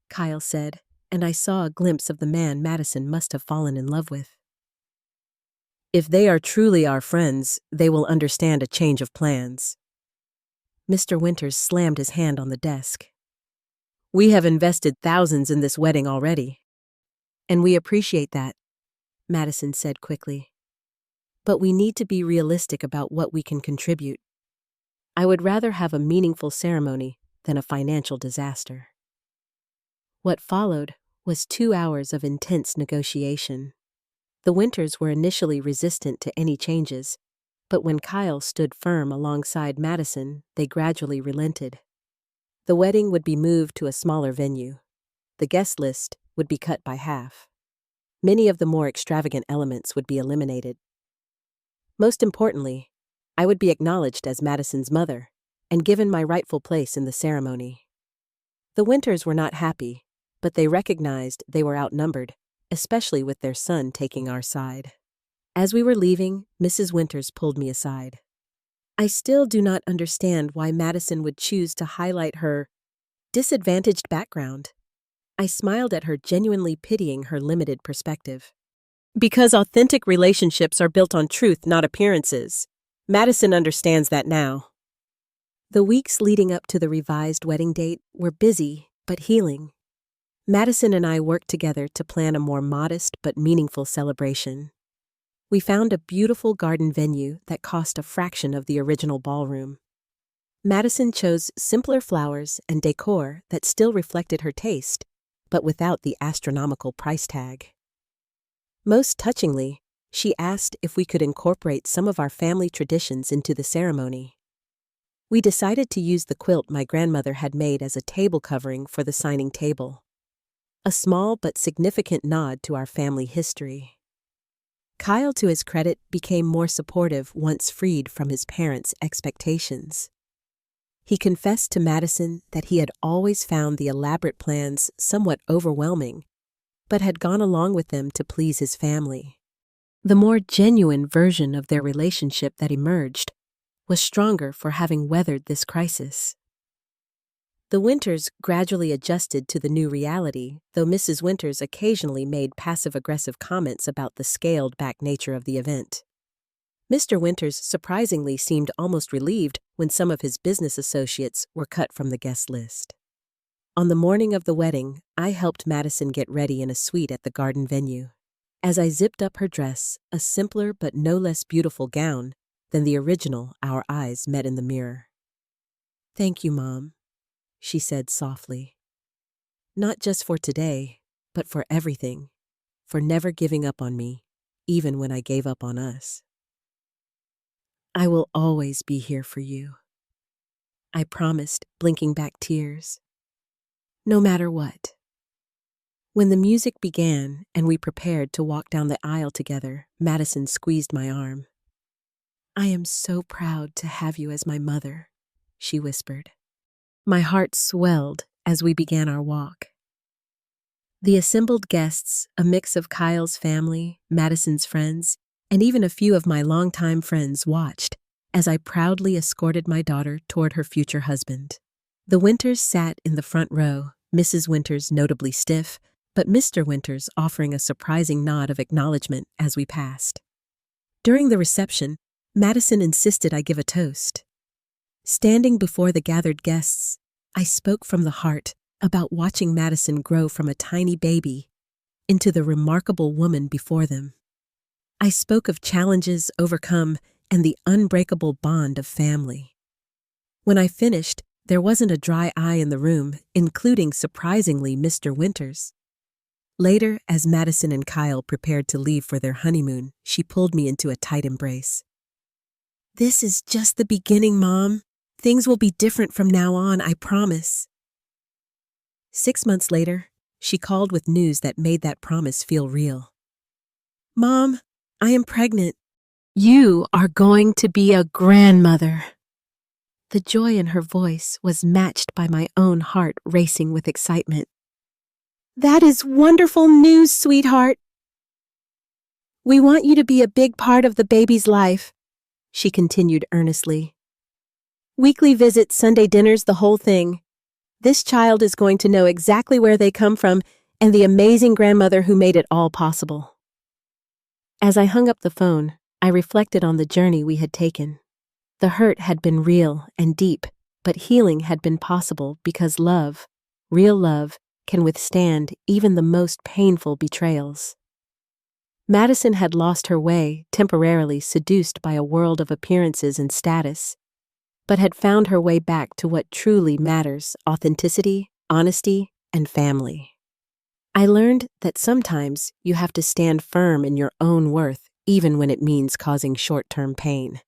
Kyle said, and I saw a glimpse of the man Madison must have fallen in love with. If they are truly our friends, they will understand a change of plans. Mr. Winters slammed his hand on the desk. We have invested thousands in this wedding already. And we appreciate that, Madison said quickly. But we need to be realistic about what we can contribute. I would rather have a meaningful ceremony than a financial disaster. What followed was 2 hours of intense negotiation. The Winters were initially resistant to any changes, but when Kyle stood firm alongside Madison, they gradually relented. The wedding would be moved to a smaller venue. The guest list would be cut by half. Many of the more extravagant elements would be eliminated. Most importantly, I would be acknowledged as Madison's mother and given my rightful place in the ceremony. The Winters were not happy, but they recognized they were outnumbered, especially with their son taking our side. As we were leaving, Mrs. Winters pulled me aside. I still do not understand why Madison would choose to highlight her disadvantaged background. I smiled at her, genuinely pitying her limited perspective. Because authentic relationships are built on truth, not appearances. Madison understands that now. The weeks leading up to the revised wedding date were busy but healing. Madison and I worked together to plan a more modest but meaningful celebration. We found a beautiful garden venue that cost a fraction of the original ballroom. Madison chose simpler flowers and decor that still reflected her taste, but without the astronomical price tag. Most touchingly, she asked if we could incorporate some of our family traditions into the ceremony. We decided to use the quilt my grandmother had made as a table covering for the signing table. A small but significant nod to our family history. Kyle, to his credit, became more supportive once freed from his parents' expectations. He confessed to Madison that he had always found the elaborate plans somewhat overwhelming, but had gone along with them to please his family. The more genuine version of their relationship that emerged was stronger for having weathered this crisis. The Winters gradually adjusted to the new reality, though Mrs. Winters occasionally made passive-aggressive comments about the scaled-back nature of the event. Mr. Winters surprisingly seemed almost relieved when some of his business associates were cut from the guest list. On the morning of the wedding, I helped Madison get ready in a suite at the garden venue. As I zipped up her dress, a simpler but no less beautiful gown than the original, our eyes met in the mirror. "Thank you, Mom," she said softly. "Not just for today, but for everything, for never giving up on me, even when I gave up on us. I will always be here for you," I promised, blinking back tears. "No matter what." When the music began and we prepared to walk down the aisle together, Madison squeezed my arm. "I am so proud to have you as my mother," she whispered. My heart swelled as we began our walk. The assembled guests, a mix of Kyle's family, Madison's friends, and even a few of my longtime friends, watched as I proudly escorted my daughter toward her future husband. The Winters sat in the front row, Mrs. Winters notably stiff, but Mr. Winters offering a surprising nod of acknowledgement as we passed. During the reception, Madison insisted I give a toast. Standing before the gathered guests, I spoke from the heart about watching Madison grow from a tiny baby into the remarkable woman before them. I spoke of challenges overcome and the unbreakable bond of family. When I finished, there wasn't a dry eye in the room, including, surprisingly, Mr. Winters. Later, as Madison and Kyle prepared to leave for their honeymoon, she pulled me into a tight embrace. "This is just the beginning, Mom. Things will be different from now on, I promise." 6 months later, she called with news that made that promise feel real. "Mom, I am pregnant. You are going to be a grandmother." The joy in her voice was matched by my own heart racing with excitement. "That is wonderful news, sweetheart. We want you to be a big part of the baby's life," she continued earnestly. "Weekly visits, Sunday dinners, the whole thing. This child is going to know exactly where they come from and the amazing grandmother who made it all possible." As I hung up the phone, I reflected on the journey we had taken. The hurt had been real and deep, but healing had been possible because love, real love, can withstand even the most painful betrayals. Madison had lost her way, temporarily seduced by a world of appearances and status, but had found her way back to what truly matters: authenticity, honesty, and family. I learned that sometimes you have to stand firm in your own worth, even when it means causing short-term pain.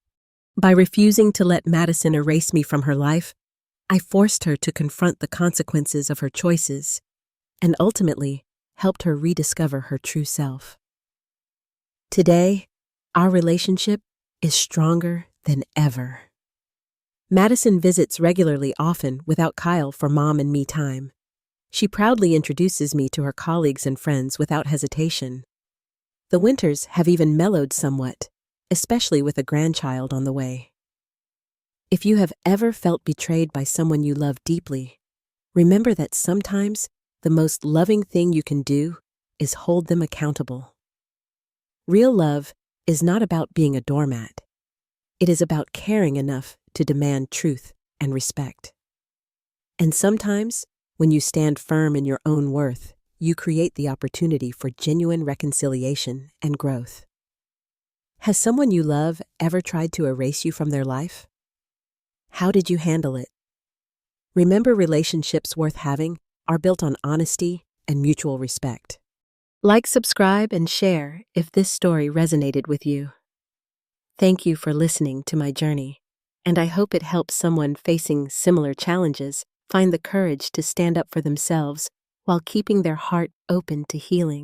By refusing to let Madison erase me from her life, I forced her to confront the consequences of her choices and ultimately helped her rediscover her true self. Today, our relationship is stronger than ever. Madison visits regularly, often without Kyle for Mom and me time. She proudly introduces me to her colleagues and friends without hesitation. The Winters have even mellowed somewhat, especially with a grandchild on the way. If you have ever felt betrayed by someone you love deeply, remember that sometimes the most loving thing you can do is hold them accountable. Real love is not about being a doormat. It is about caring enough to demand truth and respect. And sometimes, when you stand firm in your own worth, you create the opportunity for genuine reconciliation and growth. Has someone you love ever tried to erase you from their life? How did you handle it? Remember, relationships worth having are built on honesty and mutual respect. Like, subscribe, and share if this story resonated with you. Thank you for listening to my journey, and I hope it helps someone facing similar challenges find the courage to stand up for themselves while keeping their heart open to healing.